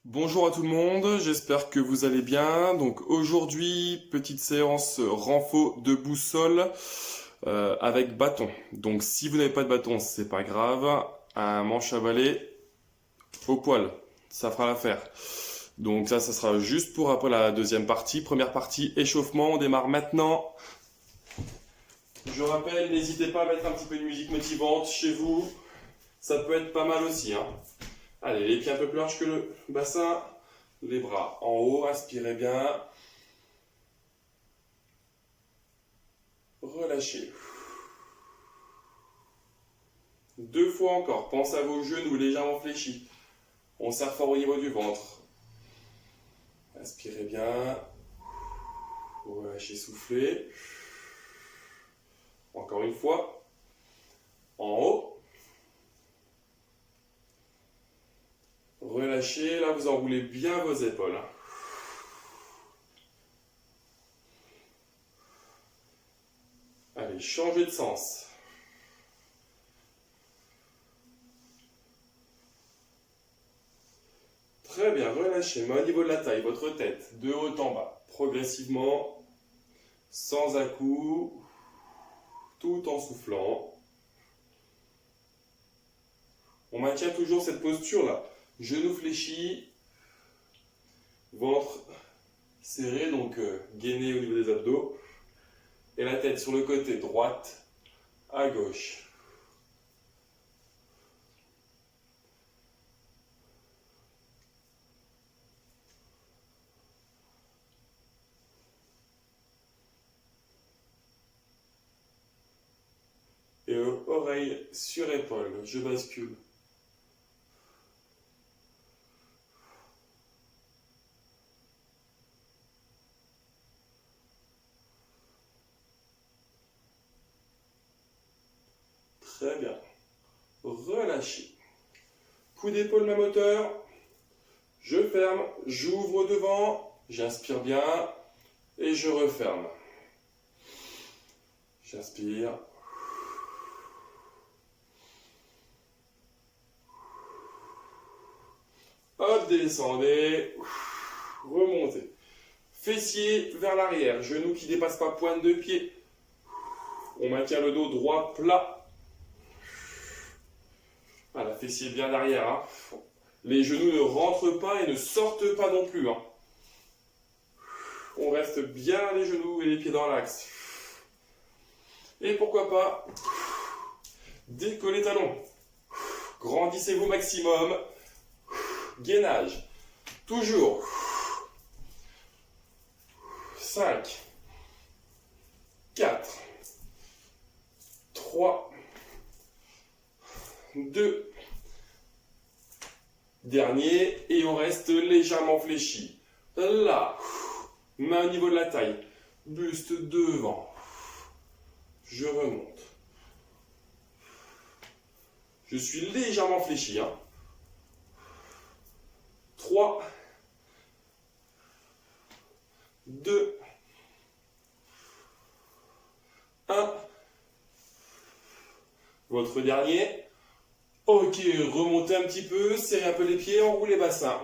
Bonjour à tout le monde, j'espère que vous allez bien. Donc aujourd'hui, petite séance renfo de boussole avec bâton. Donc si vous n'avez pas de bâton, c'est pas grave. Un manche à balai au poil, ça fera l'affaire. Donc ça sera juste pour après la deuxième partie. Première partie, échauffement, on démarre maintenant. Je rappelle, n'hésitez pas à mettre un petit peu de musique motivante chez vous. Ça peut être pas mal aussi, hein. Allez, les pieds un peu plus larges que le bassin. Les bras en haut, aspirez bien. Relâchez. Deux fois encore, pensez à vos genoux légèrement fléchis. On serre fort au niveau du ventre. Aspirez bien. Relâchez, soufflez. Encore une fois. En haut. Relâchez, là vous enroulez bien vos épaules. Allez, changez de sens. Très bien, relâchez, mais au niveau de la taille, votre tête, de haut en bas, progressivement, sans à-coups, tout en soufflant. On maintient toujours cette posture-là. Genoux fléchis, ventre serré, donc gainé au niveau des abdos. Et la tête sur le côté droite à gauche. Et oreille sur épaule, je bascule. Très bien. Relâchez. Coup d'épaule, même hauteur. Je ferme, j'ouvre devant, j'inspire bien et je referme. J'inspire. Hop, descendez. Remontez. Fessiers vers l'arrière, genoux qui ne dépassent pas pointe de pied. On maintient le dos droit plat. Voilà, fessiers bien derrière. Hein. Les genoux ne rentrent pas et ne sortent pas non plus. Hein. On reste bien les genoux et les pieds dans l'axe. Et pourquoi pas décoller talons. Grandissez-vous maximum. Gainage. Toujours. 5, 4, 3, 2, dernier, et on reste légèrement fléchi. Là, main au niveau de la taille, buste devant. Je remonte. Je suis légèrement fléchi. 3, 2, 1. Votre dernier. Ok, remontez un petit peu, serrez un peu les pieds, enroulez bassin.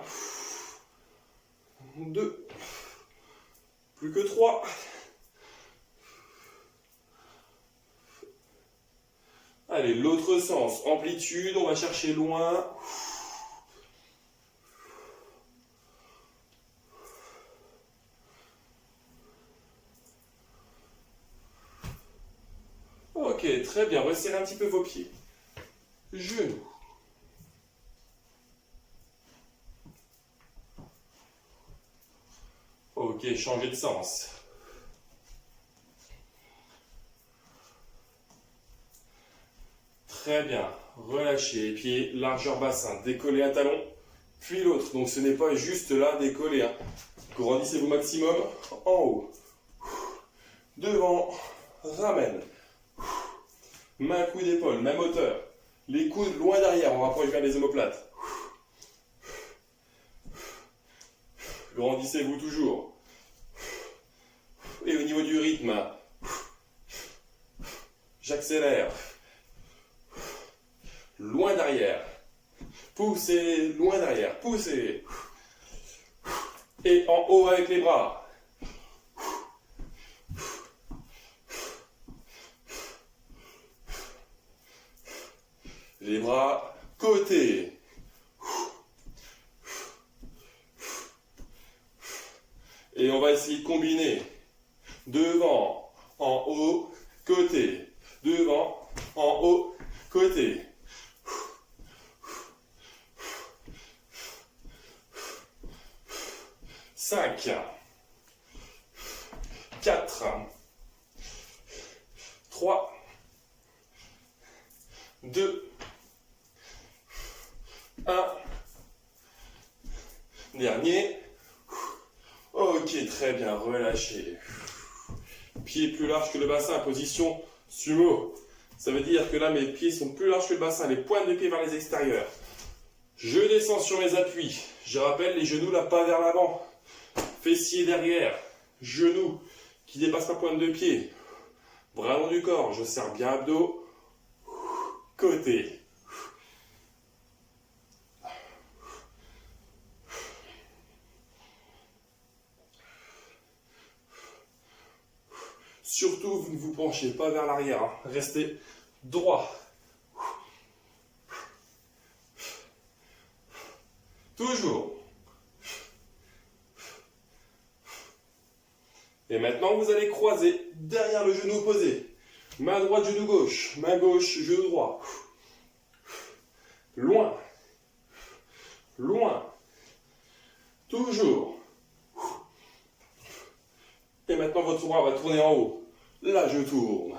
2. Plus que 3. Allez, l'autre sens, amplitude, on va chercher loin. Ok, très bien, resserrez un petit peu vos pieds. Genoux. Ok, changez de sens. Très bien, relâchez les pieds, largeur bassin, décollez un talon, puis l'autre. Donc ce n'est pas juste là, décoller. Grandissez-vous maximum en haut. Devant, ramène. Main, coude d'épaule, même hauteur. Les coudes loin derrière, on rapproche bien les omoplates. Grandissez-vous toujours. Et au niveau du rythme, j'accélère. Loin derrière. Poussez, loin derrière. Poussez. Et en haut avec les bras. Les bras côté. Et on va essayer de combiner devant, en haut, côté. Devant, en haut, côté. 5, 4, 3, 2, 1. Dernier. Ok, très bien, relâchez. Pieds plus larges que le bassin, position sumo. Ça veut dire que là, mes pieds sont plus larges que le bassin, les pointes de pied vers les extérieurs. Je descends sur mes appuis. Je rappelle, les genoux là, pas vers l'avant. Fessiers derrière. Genoux qui dépassent ma pointe de pied. Bras long du corps, je serre bien abdos. Côté. Surtout, vous ne vous penchez pas vers l'arrière. Hein. Restez droit. Toujours. Et maintenant, vous allez croiser derrière le genou opposé. Main droite, genou gauche. Main gauche, genou droit. Loin. Loin. Toujours. Et maintenant, votre bras va tourner en haut. Là, je tourne.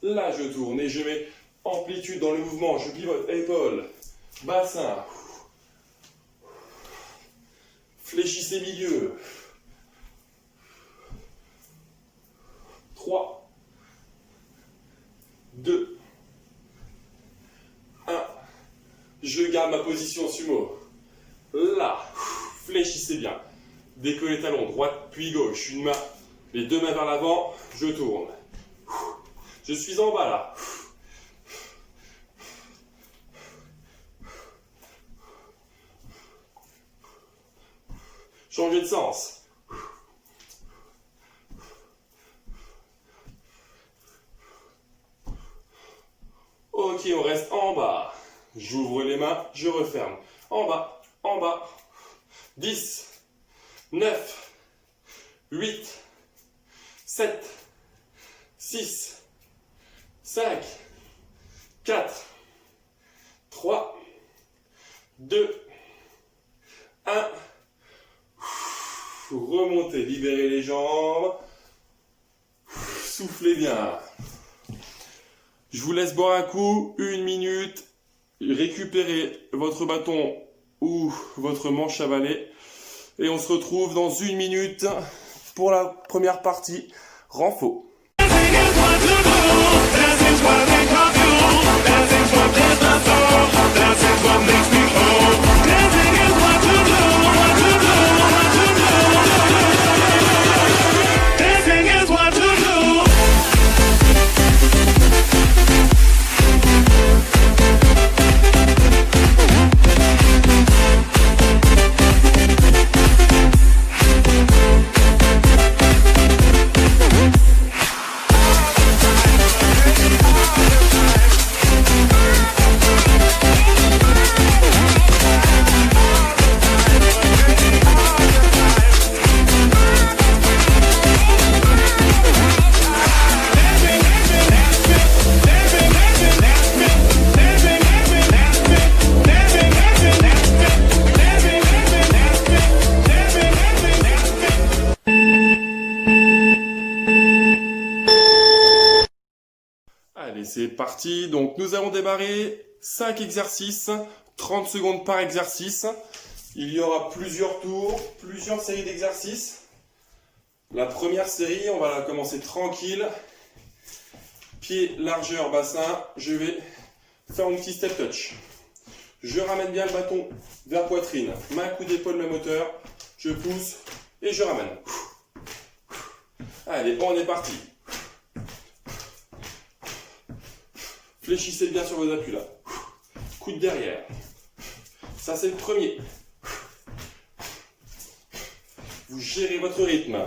Là, je tourne. Et je mets amplitude dans le mouvement. Je pivote. Épaules. Bassin. Fléchissez milieu. 3, 2, 1. Je garde ma position sumo. Là. Fléchissez bien. Décollez les talons. Droite puis gauche. Une main. Les deux mains vers l'avant. Je tourne. Je suis en bas là. Changez de sens. Ok, on reste en bas. J'ouvre les mains, je referme. En bas, en bas. 10, 9, 8, 7, 6, 5, 4, 3, 2, 1. Remontez, libérez les jambes. Soufflez bien. Je vous laisse boire un coup, 1 minute. Récupérez votre bâton ou votre manche à balai. Et on se retrouve dans 1 minute pour la première partie renfo. Allez, c'est parti. Donc, nous allons démarrer 5 exercices, 30 secondes par exercice. Il y aura plusieurs tours, plusieurs séries d'exercices. La première série, on va la commencer tranquille. Pied, largeur, bassin. Je vais faire un petit step touch. Je ramène bien le bâton vers poitrine. Main, coup d'épaule, même hauteur. Je pousse et je ramène. Allez, on est parti. Fléchissez bien sur vos appuis là. Coude derrière. Ça c'est le premier. gérez votre rythme.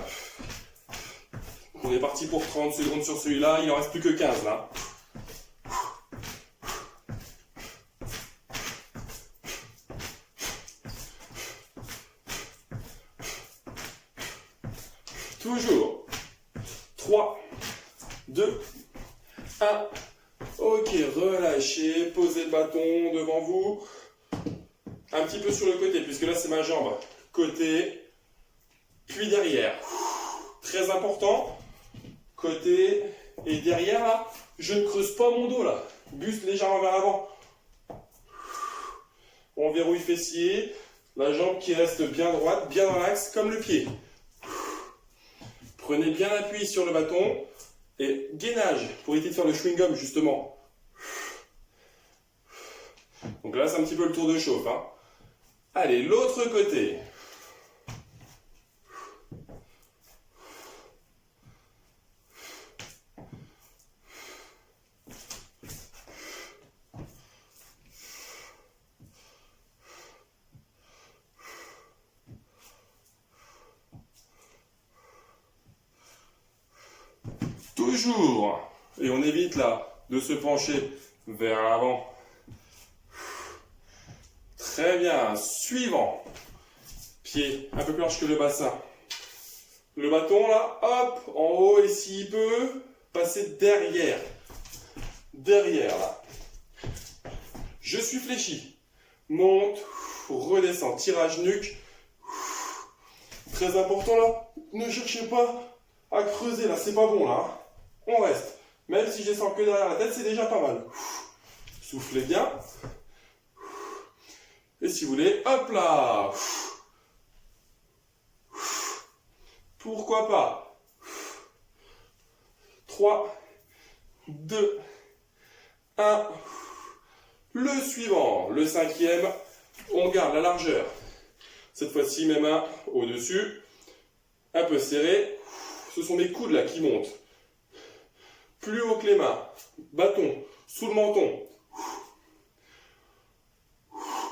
On est parti pour 30 secondes sur celui-là, il n'en reste plus que 15 là. Toujours. 3, 2, 1. Ok, relâchez, posez le bâton devant vous. Un petit peu sur le côté, puisque là c'est ma jambe. Côté, puis derrière. Très important. Côté et derrière là, je ne creuse pas mon dos là. Buste légèrement vers l'avant. On verrouille fessier. La jambe qui reste bien droite, bien dans l'axe, comme le pied. Prenez bien appui sur le bâton et gainage pour éviter de faire le chewing-gum justement. Donc là c'est un petit peu le tour de chauffe. Hein. Allez, l'autre côté. Toujours. Et on évite là de se pencher vers l'avant. Très bien. Suivant. Pied un peu plus large que le bassin. Le bâton là, hop, en haut et s'il peut, passer derrière. Derrière là. Je suis fléchi. Monte, redescend. Tirage nuque. Très important là. Ne cherchez pas à creuser là, c'est pas bon là. On reste. Même si je descends que derrière la tête, c'est déjà pas mal. Soufflez bien. Et si vous voulez, hop là. Pourquoi pas. 3, 2, 1. Le suivant, le cinquième. On garde la largeur. Cette fois-ci, mes mains au-dessus. Un peu serré. Ce sont mes coudes là qui montent. Plus haut que les mains. Bâton sous le menton.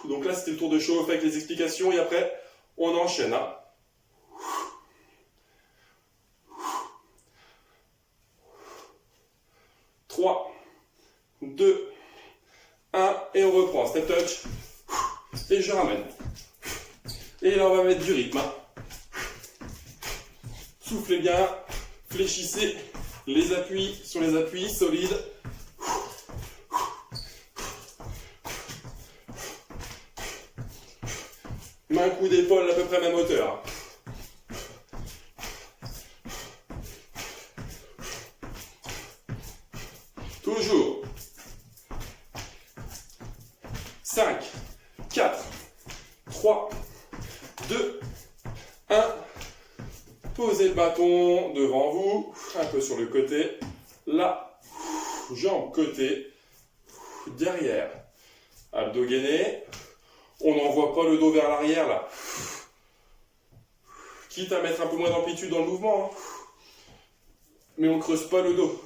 Donc là, c'était le tour de chauffe avec les explications. Et après, on enchaîne. Hein. Trois, 2, 1. Et on reprend. Step touch. Et je ramène. Et là, on va mettre du rythme. Hein. Soufflez bien. Fléchissez. Les appuis sur les appuis, solides. Main, coup d'épaule à peu près même hauteur. Toujours. 5, 4, 3, 2, 1. Posez le bâton devant vous, un peu sur le côté. Là, jambe côté, derrière. Abdos gainés. On n'envoie pas le dos vers l'arrière là. Quitte à mettre un peu moins d'amplitude dans le mouvement. Hein. Mais on ne creuse pas le dos.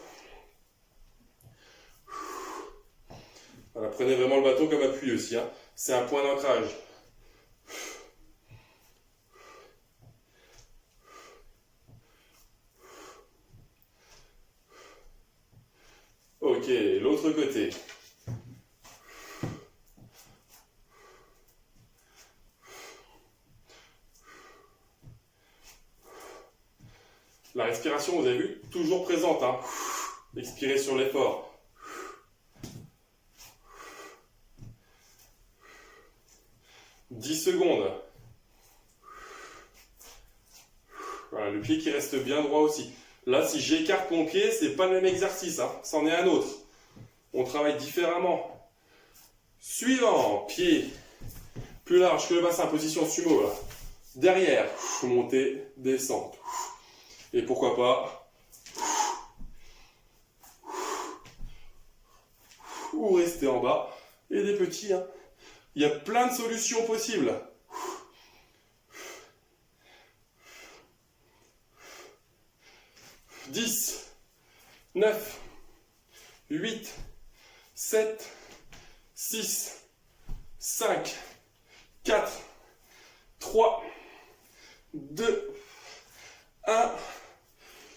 Voilà, prenez vraiment le bâton comme appui aussi. Hein. C'est un point d'ancrage. Ok, l'autre côté. La respiration, vous avez vu, toujours présente. Hein. Expirez sur l'effort. « 10 secondes. Voilà, le pied qui reste bien droit aussi. Là, si j'écarte mon pied, c'est pas le même exercice, hein. C'en est un autre. On travaille différemment. Suivant, pied plus large que le bassin, position sumo. Là. Derrière, montée, descente. Et pourquoi pas, ou rester en bas. Et des petits, hein. Il y a plein de solutions possibles. 10, 9, 8, 7, 6, 5, 4, 3, 2, 1.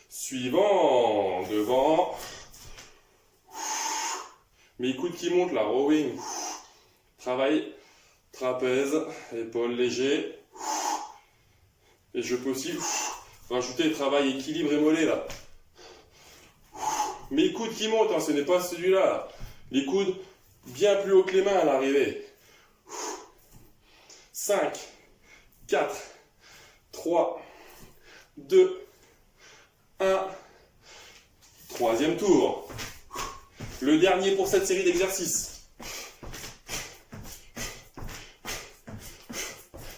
Suivant, devant. Mes coudes qui montent là, rowing. Travail, trapèze, épaules légers. Et je peux aussi rajouter travail équilibre et mollet là. Mes coudes qui montent, hein, ce n'est pas celui-là. Les coudes bien plus haut que les mains à l'arrivée. 5, 4, 3, 2, 1. Troisième tour. Le dernier pour cette série d'exercices.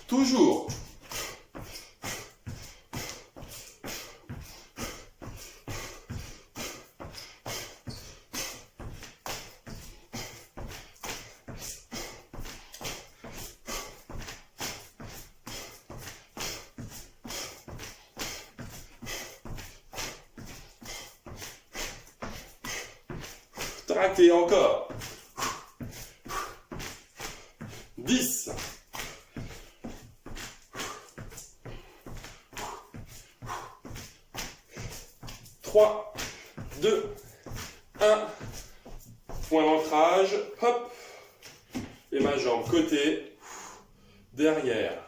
Toujours. Traquez encore. 10. 3, 2, 1. Point d'ancrage. Hop. Et ma jambe côté. Derrière.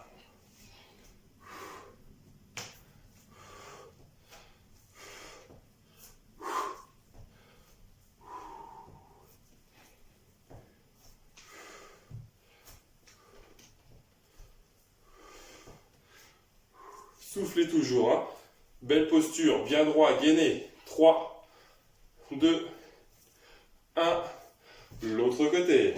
Soufflez toujours. Hein. Belle posture, bien droit, gainé. 3, 2, 1. L'autre côté.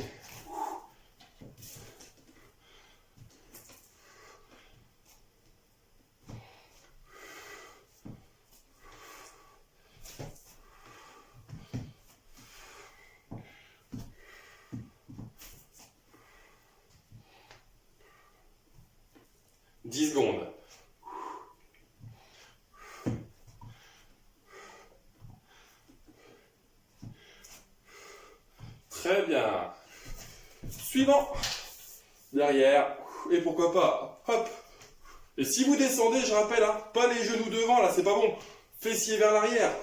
« 10 secondes. Très bien. Suivant. Derrière. Et pourquoi pas. Hop. Et si vous descendez, je rappelle, hein, pas les genoux devant, là, c'est pas bon. Fessiers vers l'arrière.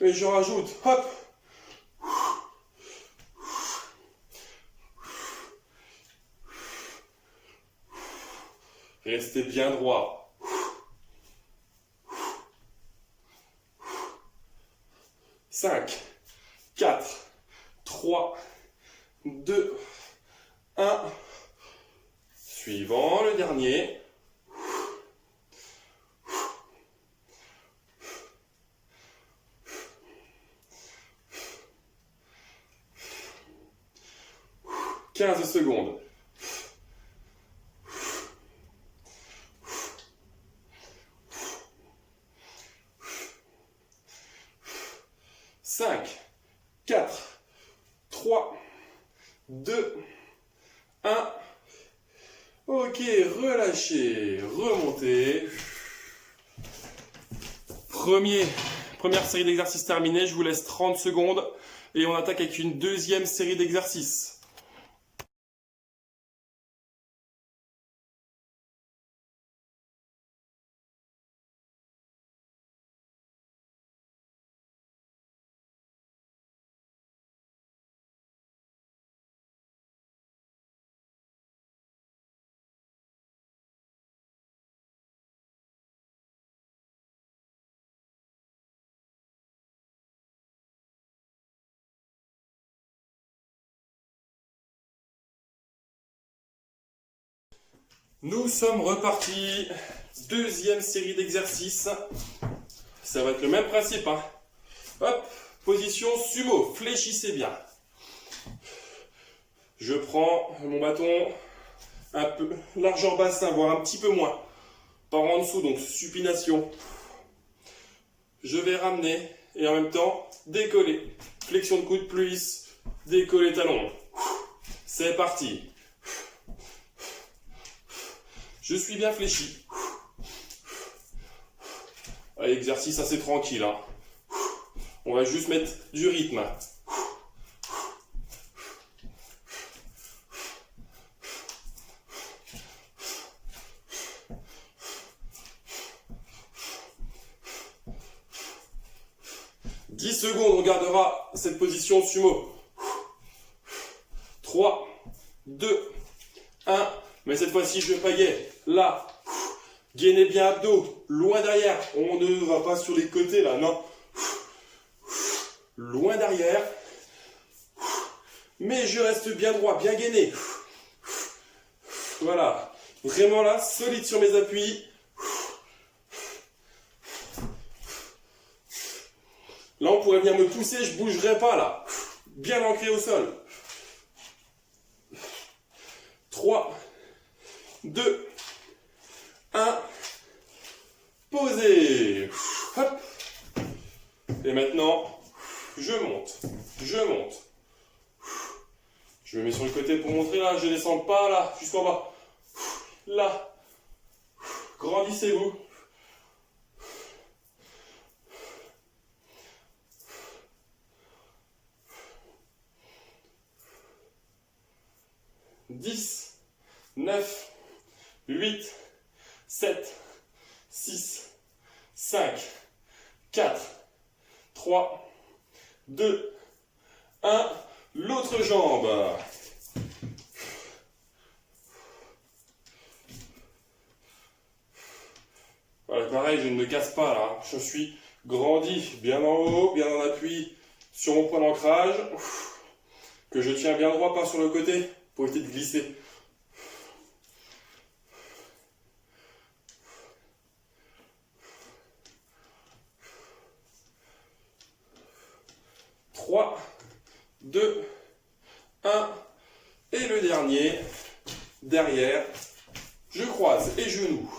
Et je rajoute. Hop. Restez bien droit. 5, 4, 3, 2, 1. Suivant, le dernier. « 15 secondes. 5, 4, 3, 2, 1. Ok, relâchez, remontez. Première série d'exercices terminée, je vous laisse 30 secondes et on attaque avec une deuxième série d'exercices. Nous sommes repartis. Deuxième série d'exercices. Ça va être le même principe. Hein. Hop, position sumo. Fléchissez bien. Je prends mon bâton un peu largeur bassin, voire un petit peu moins. Par en dessous, donc supination. Je vais ramener et en même temps décoller. Flexion de coude plus lisse. Décoller talon. C'est parti. Je suis bien fléchi. Exercice assez tranquille. Hein. On va juste mettre du rythme. 10 secondes, on gardera cette position sumo. 3, 2, 1. Mais cette fois-ci, je pagaie. Là. Gainez bien abdos. Loin derrière. On ne va pas sur les côtés là, non. Loin derrière. Mais je reste bien droit, bien gainé. Voilà. Vraiment là, solide sur mes appuis. Là, on pourrait venir me pousser, je ne bougerai pas là. Bien ancré au sol. 3, 2, 1. Posez. Hop. Et maintenant, je monte. Je monte. Je me mets sur le côté pour montrer là. Je ne descends pas là, jusqu'en bas. Là. Grandissez-vous. Dix, 9, 8, 7, 6, 5, 4, 3, 2, 1. L'autre jambe. Voilà, pareil, je ne me casse pas là. Je suis grandi, bien en haut, bien en appui sur mon point d'ancrage. Que je tiens bien droit, pas sur le côté, pour éviter de glisser. Trois, 2, 1. Et le dernier, derrière, je croise et genoux.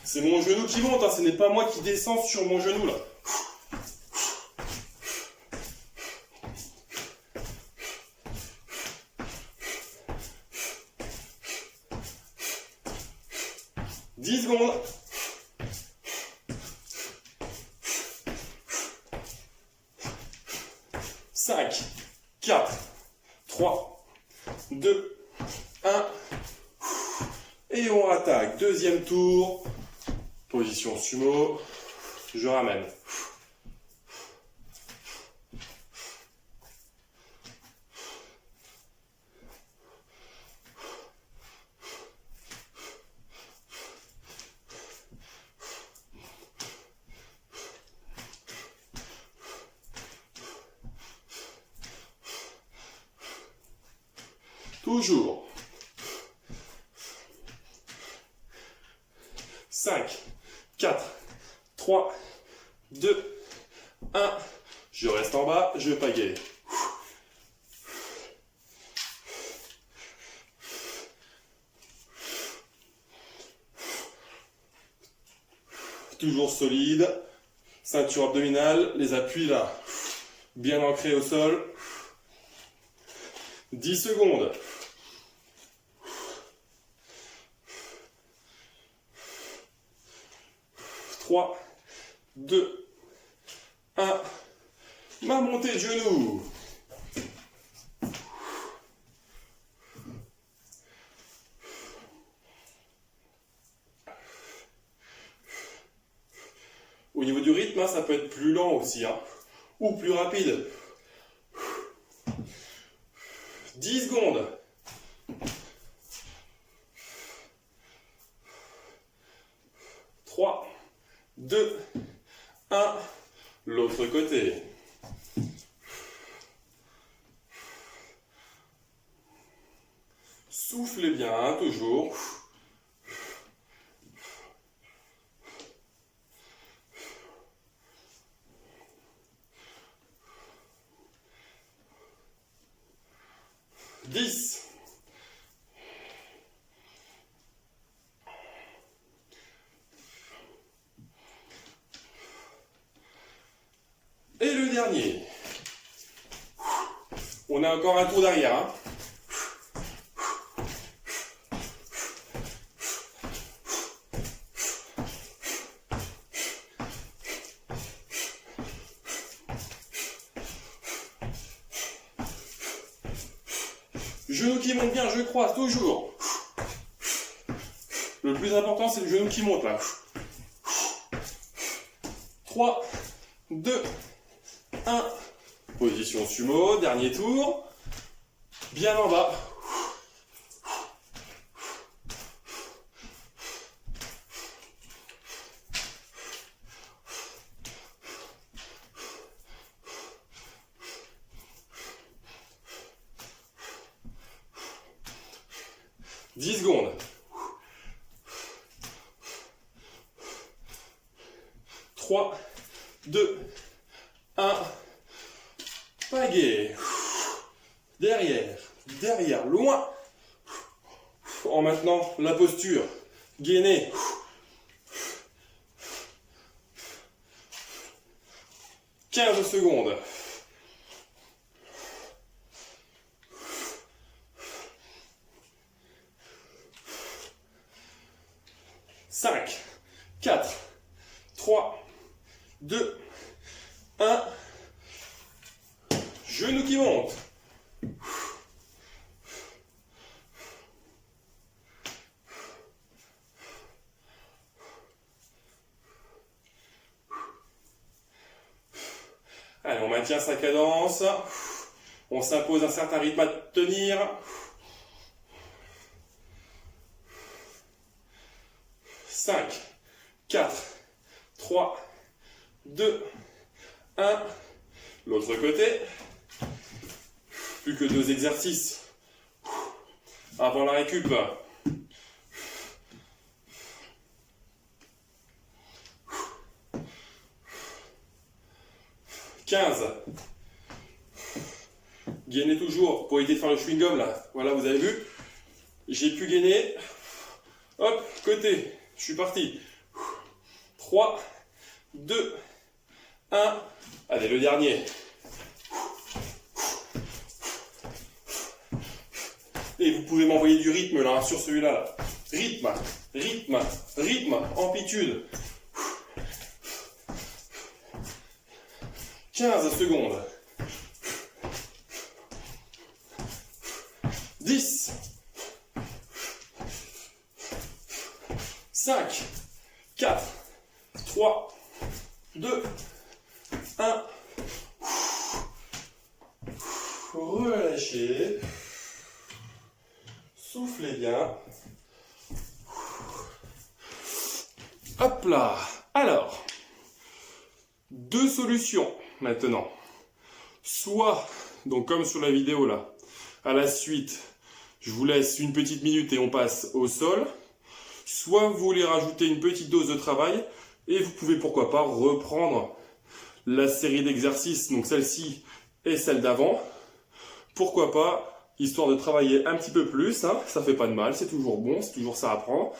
C'est mon genou qui monte, hein, ce n'est pas moi qui descends sur mon genou là. Dix secondes. 5, 4, 3, 2, 1. Et on attaque. Deuxième tour. Position sumo. Je ramène. Toujours. 5, 4, 3, 2, 1. Je reste en bas, je pagaie. Toujours solide. Ceinture abdominale, les appuis là, bien ancrés au sol. 10 secondes. 3, 2, 1. Ma montée de genoux. Au niveau du rythme, ça peut être plus lent aussi, hein, ou plus rapide. 10 secondes. 3, 2, 1. L'autre côté. Soufflez bien, hein, toujours. Dix. Et le dernier. On a encore un tour d'arrière. Hein. Genou qui monte bien, je croise toujours. Le plus important, c'est le genou qui monte là. 3, 2, 1. Position sumo, dernier tour. Bien en bas. 10 secondes. 3, 2, 1. Pagaie. Derrière, derrière, loin. En maintenant la posture. Gainée. 15 secondes. 5, 4, 3, 2, 1. Genou qui monte. Allez, on maintient sa cadence. On s'impose un certain rythme à tenir. 5, 4, 3, 2, 1. L'autre côté. Plus que 2 exercices. Avant la récup. 15. Gainez toujours pour éviter de faire le chewing-gum là. Voilà, vous avez vu. J'ai pu gainer. Hop, côté. Je suis parti. 3, 2, 1. Allez, le dernier. Et vous pouvez m'envoyer du rythme là, sur celui-là. Là. Rythme, rythme, rythme, amplitude. 15 secondes. 10. 5, 4, 3, 2, 1. Relâchez. Soufflez bien. Hop là. Alors, 2 solutions maintenant. Soit, donc comme sur la vidéo là, à la suite, je vous laisse une petite minute et on passe au sol. Soit vous voulez rajouter une petite dose de travail et vous pouvez pourquoi pas reprendre la série d'exercices, donc celle-ci et celle d'avant. Pourquoi pas, histoire de travailler un petit peu plus, hein, ça fait pas de mal, c'est toujours bon, c'est toujours ça à prendre.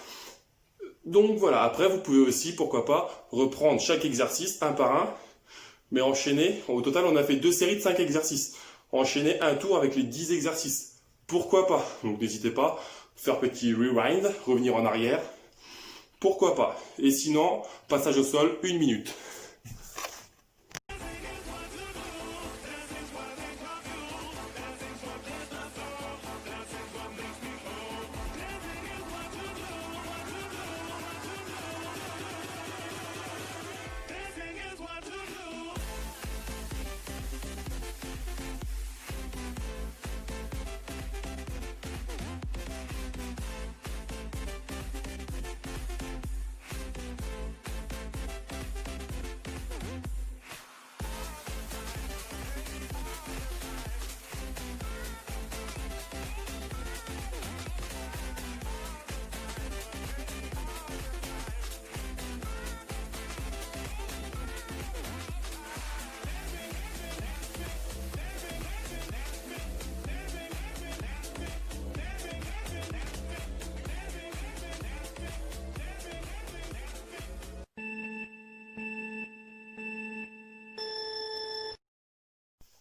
Donc voilà, après vous pouvez aussi, pourquoi pas, reprendre chaque exercice un par un, mais enchaîner. Au total, on a fait 2 séries de 5 exercices. Enchaîner un tour avec les 10 exercices. Pourquoi pas? Donc n'hésitez pas, faire petit rewind, revenir en arrière. Pourquoi pas? Et sinon, passage au sol, 1 minute.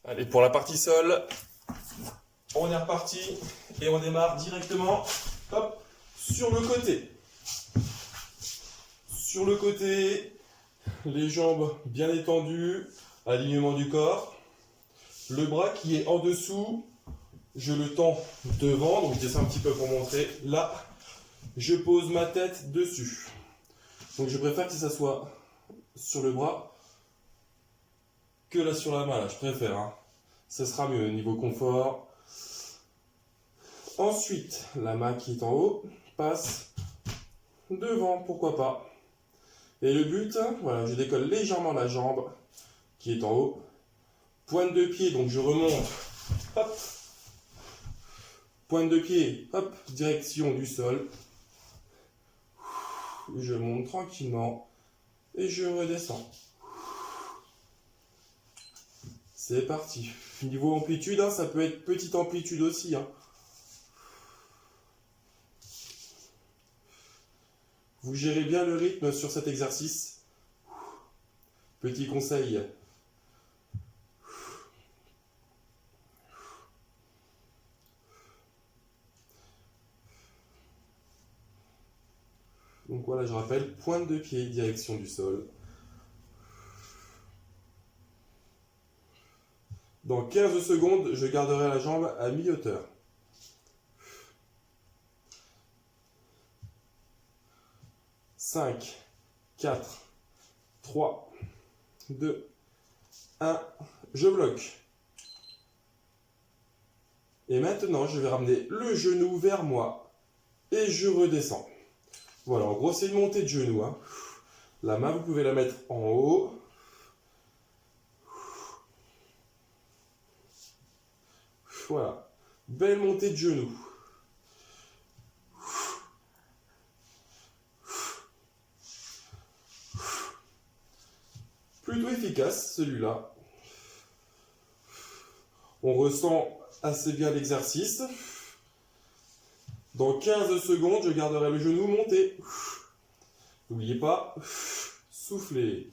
Allez, pour la partie sol, on est reparti et on démarre directement hop, sur le côté. Sur le côté, les jambes bien étendues, alignement du corps. Le bras qui est en dessous, je le tends devant, donc je descends un petit peu pour montrer là. je pose ma tête dessus. Donc je préfère que ça soit sur le bras que là sur la main, là, je préfère. Hein. Ça sera mieux niveau confort. Ensuite, la main qui est en haut passe devant, pourquoi pas. Et le but, voilà, je décolle légèrement la jambe qui est en haut. Pointe de pied, donc je remonte. Hop. Pointe de pied, hop, direction du sol. Je monte tranquillement et je redescends. C'est parti. Niveau amplitude, hein, ça peut être petite amplitude aussi. Hein. Vous gérez bien le rythme sur cet exercice. Petit conseil. Donc voilà, je rappelle, pointe de pied, direction du sol. Dans 15 secondes, je garderai la jambe à mi-hauteur. « 5, 4, 3, 2, 1, je bloque. Et maintenant, je vais ramener le genou vers moi et je redescends. Voilà, en gros, c'est une montée de genou. Hein. La main, vous pouvez la mettre en haut. Voilà, belle montée de genou. Plutôt efficace, celui-là. On ressent assez bien l'exercice. Dans 15 secondes, je garderai le genou monté. N'oubliez pas, soufflez.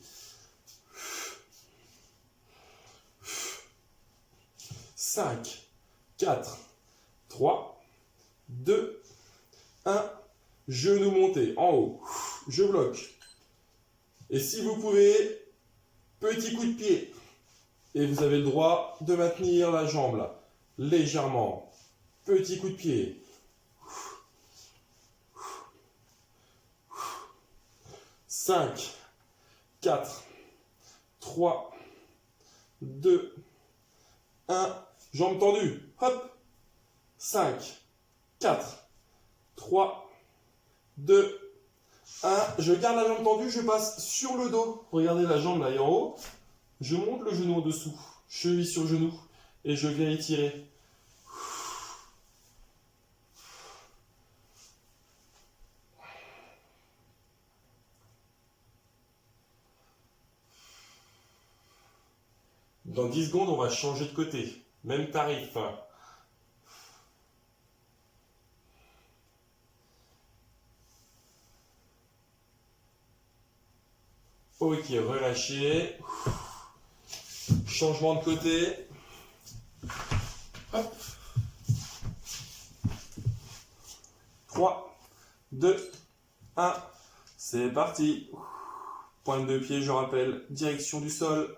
5, 4, 3, 2, 1. Genou monté en haut. Je bloque. Et si vous pouvez, petit coup de pied. Et vous avez le droit de maintenir la jambe là, légèrement. Petit coup de pied. 5, 4, 3, 2, 1. Jambes tendues. Hop. 5, 4, 3, 2, 1. Je garde la jambe tendue, je passe sur le dos. Regardez la jambe là et en haut. Je monte le genou en dessous. Cheville sur genou. Et je viens étirer. Dans 10 secondes, on va changer de côté. Même tarif. Ok, relâchez. Changement de côté. Hop. 3, 2, 1. C'est parti. Pointe de pied, je rappelle, direction du sol.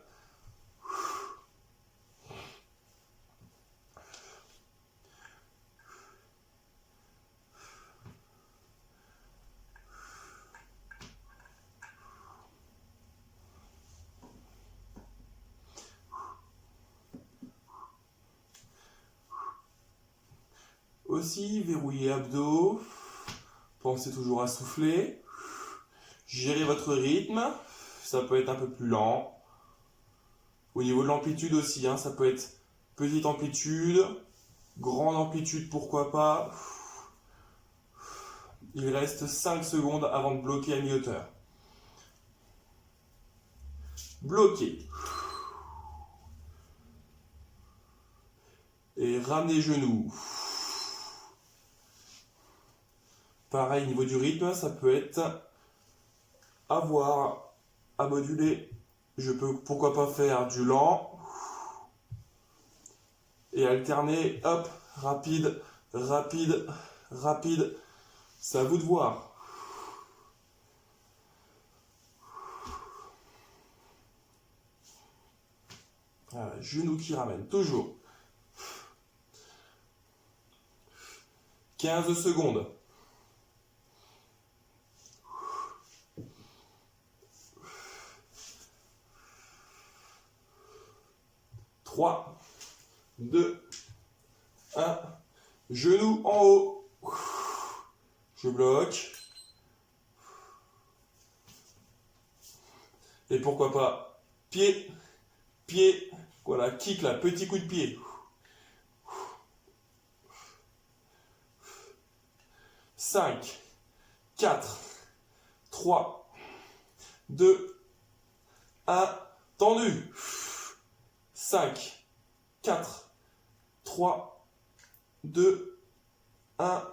Aussi, verrouillez abdos. Pensez toujours à souffler. Gérez votre rythme. Ça peut être un peu plus lent. Au niveau de l'amplitude aussi, hein, ça peut être petite amplitude, grande amplitude, pourquoi pas. Il reste 5 secondes avant de bloquer à mi-hauteur. Bloquez. Et ramenez genoux. Pareil, niveau du rythme, ça peut être à voir, à moduler. Je peux pourquoi pas faire du lent et alterner, hop, rapide, rapide, rapide. C'est à vous de voir. Voilà, genou qui ramène, toujours. 15 secondes. 3, 2, 1. Genou en haut. Je bloque. Et pourquoi pas pied, pied. Voilà, kick là, petit coup de pied. 5, 4, 3, 2, 1. Tendu. 5, 4, 3, 2, 1.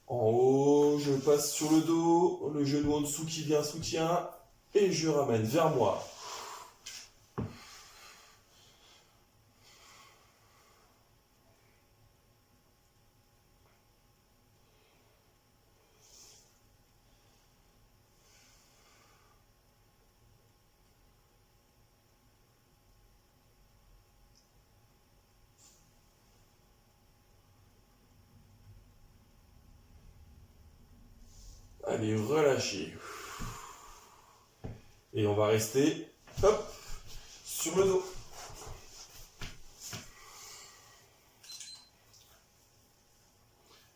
En haut, je passe sur le dos, le genou en dessous qui vient soutien, et je ramène vers moi. Allez, relâchez. Et on va rester, hop, sur le dos.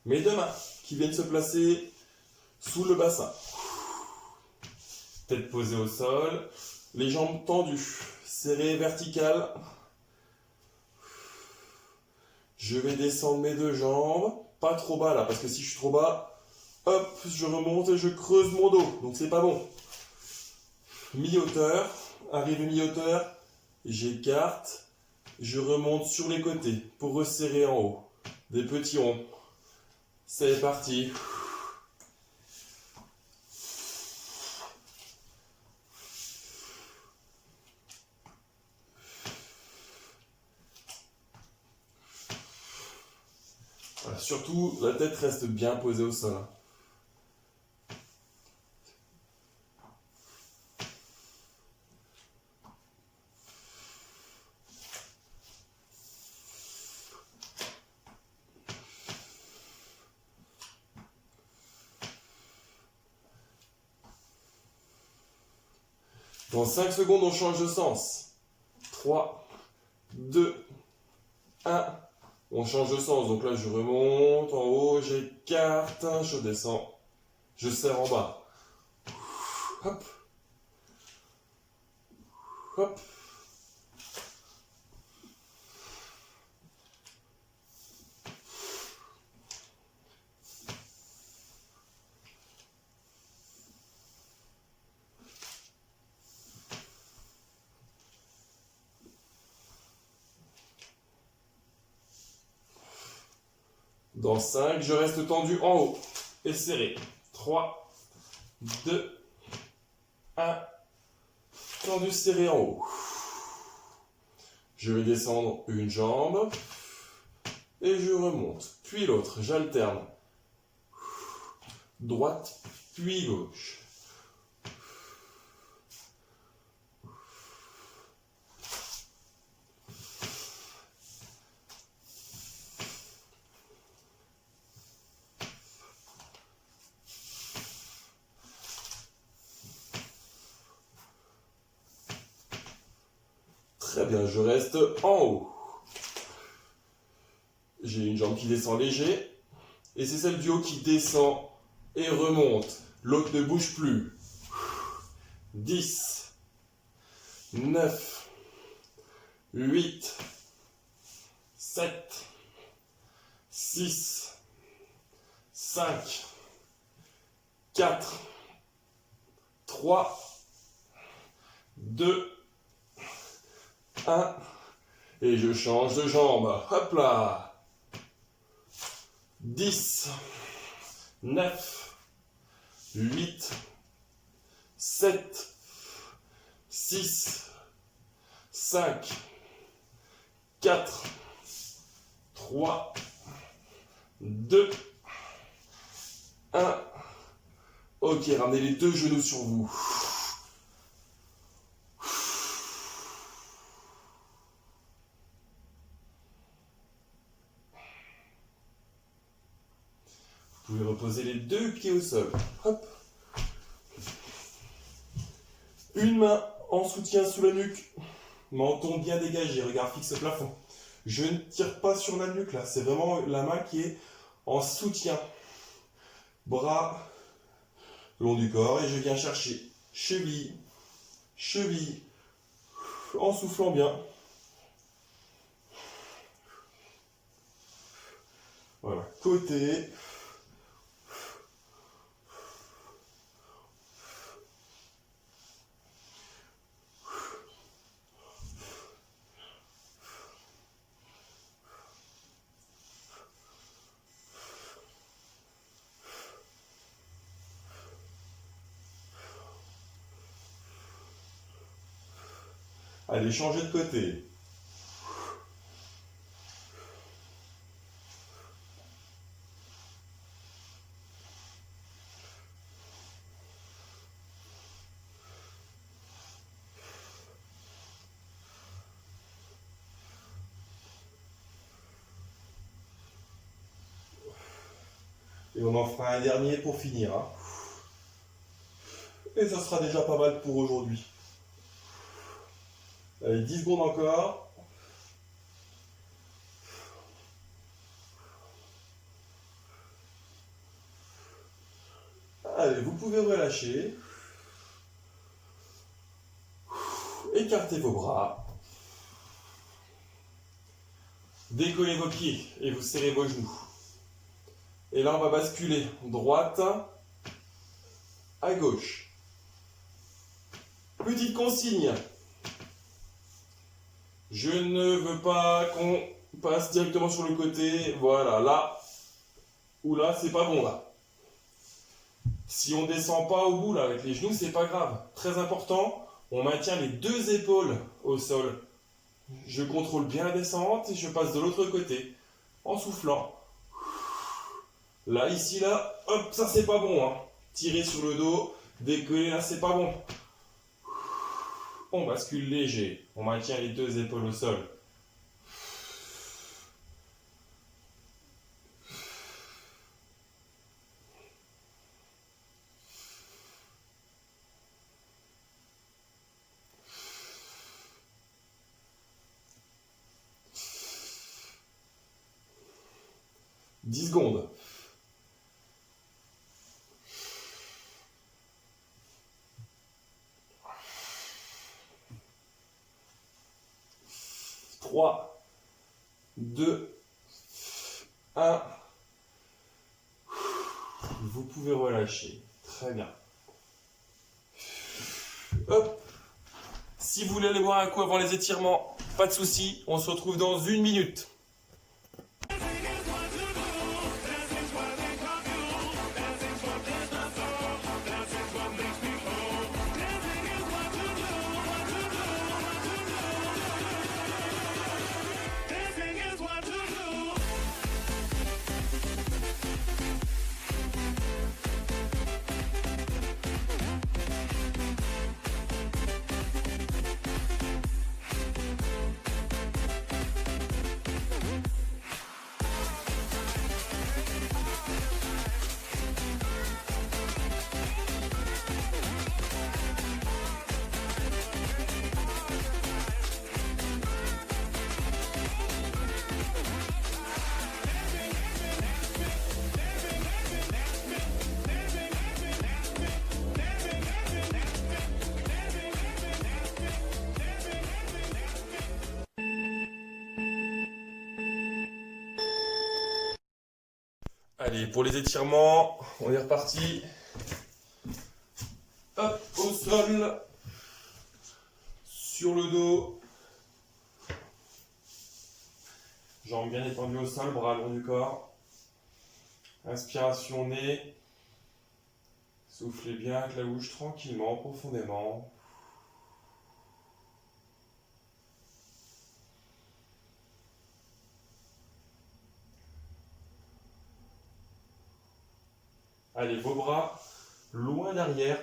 Mes deux mains qui viennent se placer sous le bassin. Tête posée au sol, les jambes tendues, serrées verticales. Je vais descendre mes deux jambes, pas trop bas là, parce que si je suis trop bas, hop, je remonte et je creuse mon dos, donc c'est pas bon. Mi-hauteur, arrive mi-hauteur, j'écarte, je remonte sur les côtés pour resserrer en haut. Des petits ronds. C'est parti. Voilà, surtout, la tête reste bien posée au sol. Dans 5 secondes, on change de sens. 3, 2, 1. On change de sens. Donc là, je remonte en haut, j'écarte, je descends, je serre en bas. Hop. Hop. Dans 5, je reste tendu en haut et serré. 3, 2, 1. Tendu, serré en haut. Je vais descendre une jambe et je remonte. Puis l'autre, j'alterne. Droite, puis gauche. Très bien, je reste en haut. J'ai une jambe qui descend léger. Et c'est celle du haut qui descend et remonte. L'autre ne bouge plus. 10, 9, 8, 7, 6, 5, 4, 3, 2, 1. Et je change de jambe. Hop là. 10, 9, 8, 7, 6, 5, 4, 3, 2, 1. Ok, ramenez les deux genoux sur vous. Vous pouvez reposer les deux pieds au sol. Hop. Une main en soutien sous la nuque. Menton bien dégagé, regard fixe au plafond. Je ne tire pas sur la nuque là, c'est vraiment la main qui est en soutien. Bras le long du corps et je viens chercher cheville, cheville, en soufflant bien. Voilà, côté. Allez, changer de côté. Et on en fera un dernier pour finir. Hein. Et ça sera déjà pas mal pour aujourd'hui. Allez, 10 secondes encore. Allez, vous pouvez relâcher. Écartez vos bras. Décollez vos pieds et vous serrez vos genoux. Et là, on va basculer droite à gauche. Petite consigne. Je ne veux pas qu'on passe directement sur le côté. Voilà, là ou là, c'est pas bon là. Si on descend pas au bout là avec les genoux, c'est pas grave. Très important, on maintient les deux épaules au sol. Je contrôle bien la descente et je passe de l'autre côté en soufflant. Là, ici, là, hop, ça c'est pas bon. Hein. Tirer sur le dos, décoller, là c'est pas bon. On bascule léger, on maintient les deux épaules au sol. « 10 secondes. « 3, 2, 1. Vous pouvez relâcher. Très bien. Hop. Si vous voulez aller boire un coup avant les étirements, pas de souci. On se retrouve dans 1 minute. Allez, pour les étirements, on est reparti. Hop, au sol, sur le dos. Jambes bien étendues au sol, bras le long du corps. Inspiration nez. Soufflez bien avec la bouche tranquillement, profondément. Allez, vos bras loin derrière.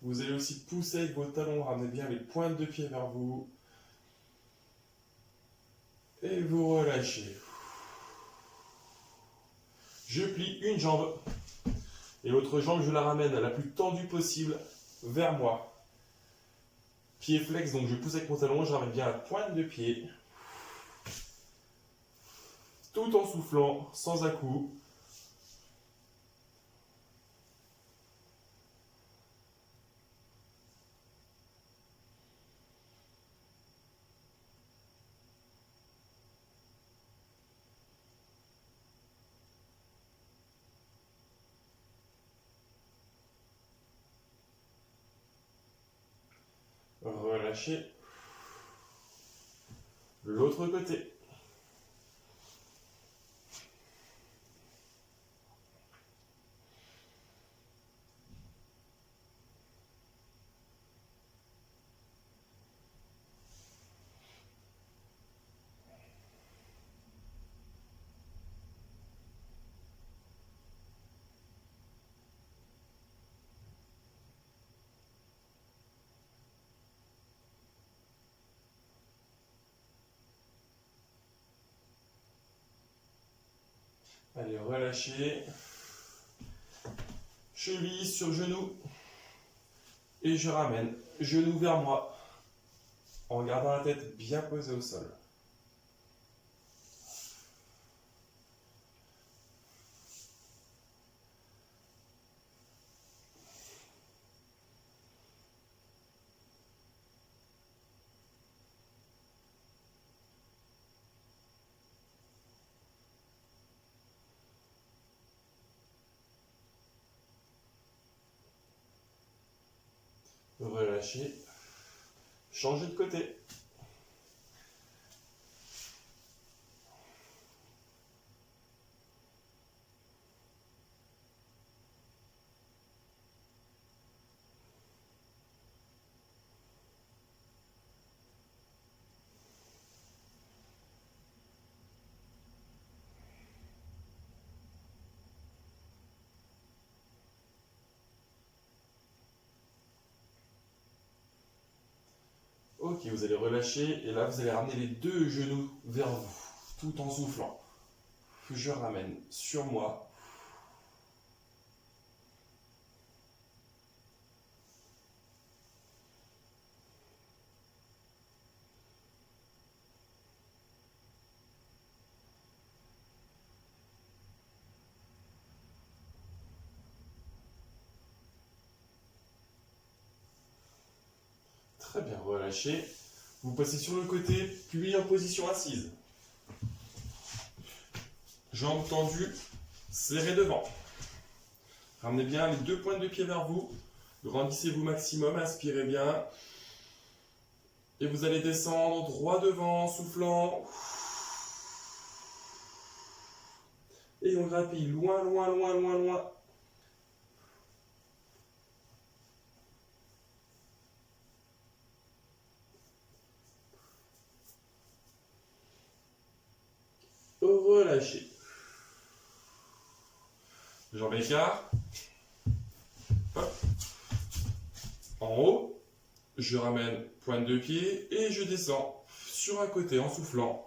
Vous allez aussi pousser avec vos talons, ramenez bien les pointes de pied vers vous. Et vous relâchez. Je plie une jambe et l'autre jambe, je la ramène la plus tendue possible vers moi. Pied flex, donc je pousse avec mon talon, je ramène bien la pointe de pied. Tout en soufflant, sans à-coups. Relâchez. L'autre côté. Allez, relâchez. Cheville sur genou. Et je ramène genou vers moi. En gardant la tête bien posée au sol. Relâchez. Changez de côté. Ok, vous allez relâcher et là vous allez ramener les deux genoux vers vous, tout en soufflant. Je ramène sur moi. Très bien, relâchez. Vous passez sur le côté, puis en position assise. Jambes tendues, serrées devant. Ramenez bien les deux pointes de pied vers vous. Grandissez-vous maximum, inspirez bien. Et vous allez descendre droit devant, en soufflant. Et on grappille loin, loin, loin, loin, loin. Relâchez. Jambes écart. Hop. En haut, je ramène pointe de pied et je descends sur un côté en soufflant.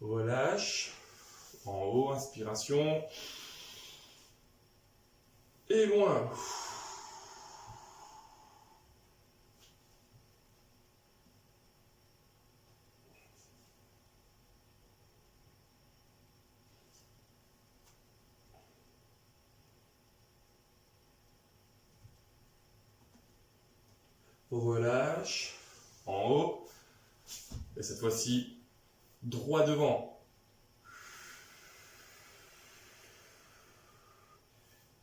Relâche. En haut, inspiration. Et loin. Relâche. En haut. Et cette fois-ci, droit devant.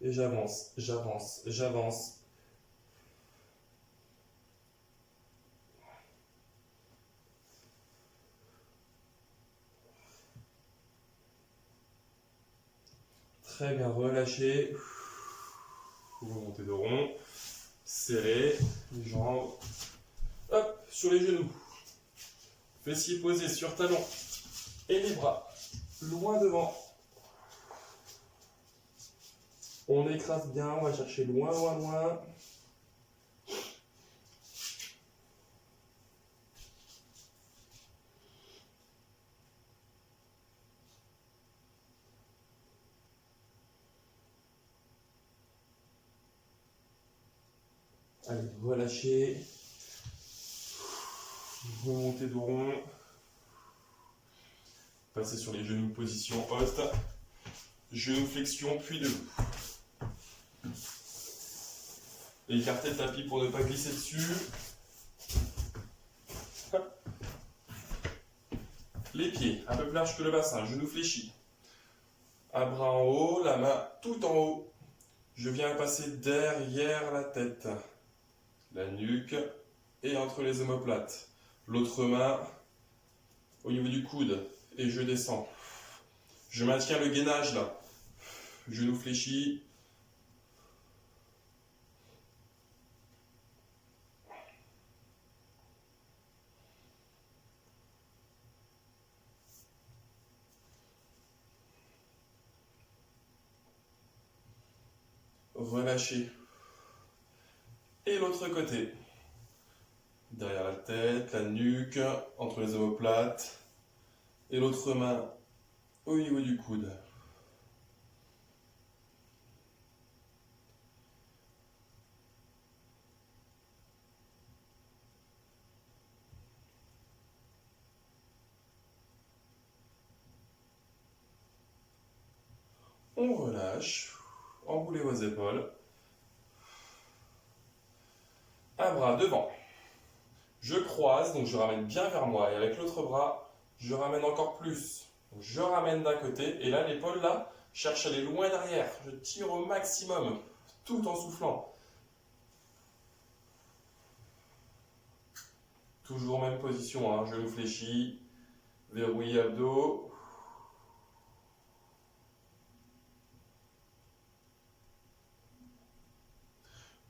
Et j'avance, j'avance, j'avance. Très bien, relâchez. Vous montez de rond. Serrez les jambes. Hop, sur les genoux. Fessiers posés sur talons et les bras loin devant. On écrase bien, on va chercher loin, loin, loin. Allez, relâchez. Remontez dos rond. Passez sur les genoux, position haute. Genoux flexion, puis debout. Écartez le tapis pour ne pas glisser dessus. Les pieds un peu plus larges que le bassin, genoux fléchis. Un bras en haut, la main tout en haut. Je viens passer derrière la tête, la nuque et entre les omoplates. L'autre main au niveau du coude et je descends. Je maintiens le gainage là. Genoux fléchis. Relâchez. Et l'autre côté. Derrière la tête, la nuque, entre les omoplates. Et l'autre main au niveau du coude. On relâche. Enroulez vos épaules. Un bras devant. Je croise, donc je ramène bien vers moi. Et avec l'autre bras, je ramène encore plus. Donc je ramène d'un côté. Et là, l'épaule, là, cherche à aller loin derrière. Je tire au maximum, tout en soufflant. Toujours même position, hein. Genou fléchi. Verrouillé abdos.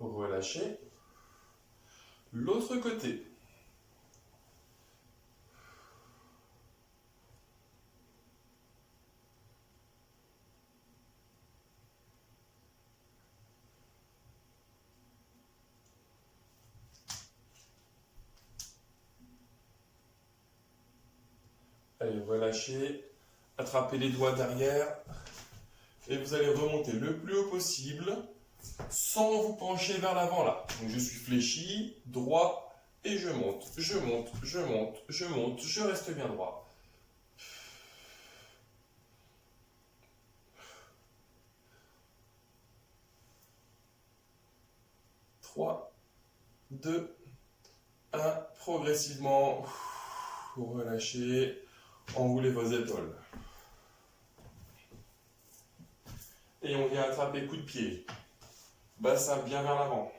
Relâchez. L'autre côté. Allez, relâchez. Attrapez les doigts derrière. Et vous allez remonter le plus haut possible sans vous pencher vers l'avant là. Donc je suis fléchi, droit et je monte, je monte, je monte, je monte, je reste bien droit. Trois, deux, un. Progressivement, relâchez, enroulez vos épaules. Et on vient attraper coup de pied. Bassin bien vers l'avant.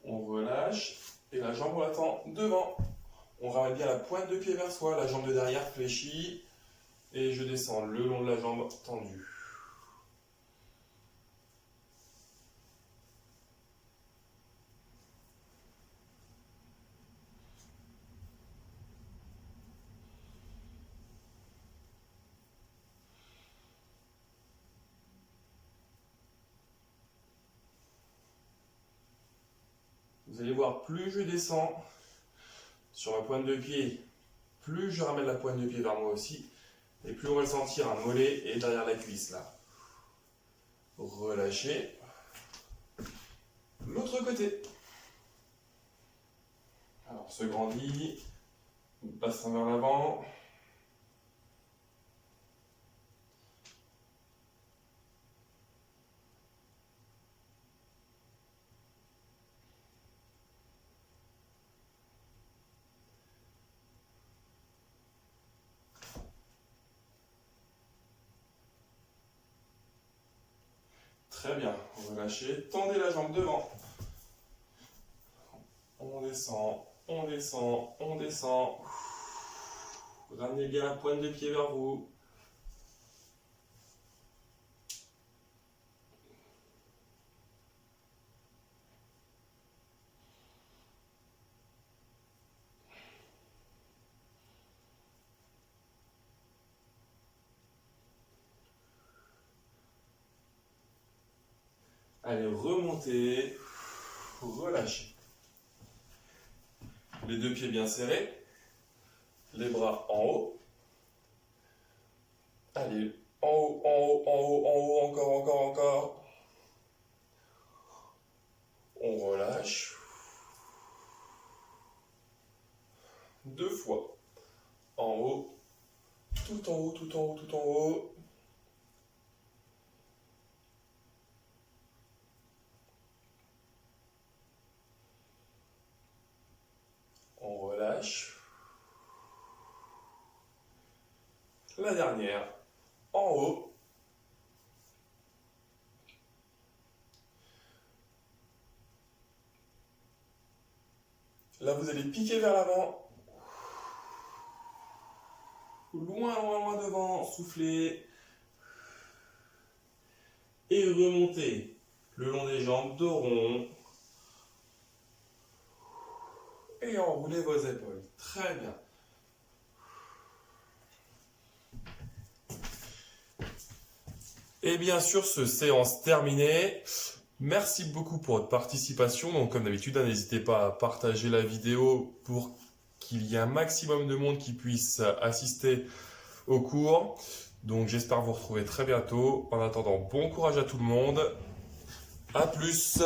On relâche et la jambe on l'attend devant. On ramène bien la pointe de pied vers soi, la jambe de derrière fléchie et je descends le long de la jambe tendue. Vous allez voir, plus je descends sur ma pointe de pied, plus je ramène la pointe de pied vers moi aussi, et plus on va le sentir un mollet et derrière la cuisse là. Relâchez. L'autre côté. Alors, se grandit, bassin vers l'avant. Très bien. Relâchez. Tendez la jambe devant. On descend, on descend, on descend. Ramenez bien la pointe de pied vers vous. Allez, remontez, relâchez. Les deux pieds bien serrés, les bras en haut. Allez, en haut, en haut, en haut, en haut, encore, encore, encore. On relâche. 2 fois. En haut, tout en haut, tout en haut, tout en haut. On relâche. La dernière, en haut. Là, vous allez piquer vers l'avant. Loin, loin, loin devant. Soufflez. Et remontez le long des jambes, dos rond. Et enroulez vos épaules. Très bien. Et bien sûr, ce séance terminée. Merci beaucoup pour votre participation. Donc, comme d'habitude, n'hésitez pas à partager la vidéo pour qu'il y ait un maximum de monde qui puisse assister au cours. Donc, j'espère vous retrouver très bientôt. En attendant, bon courage à tout le monde. À plus.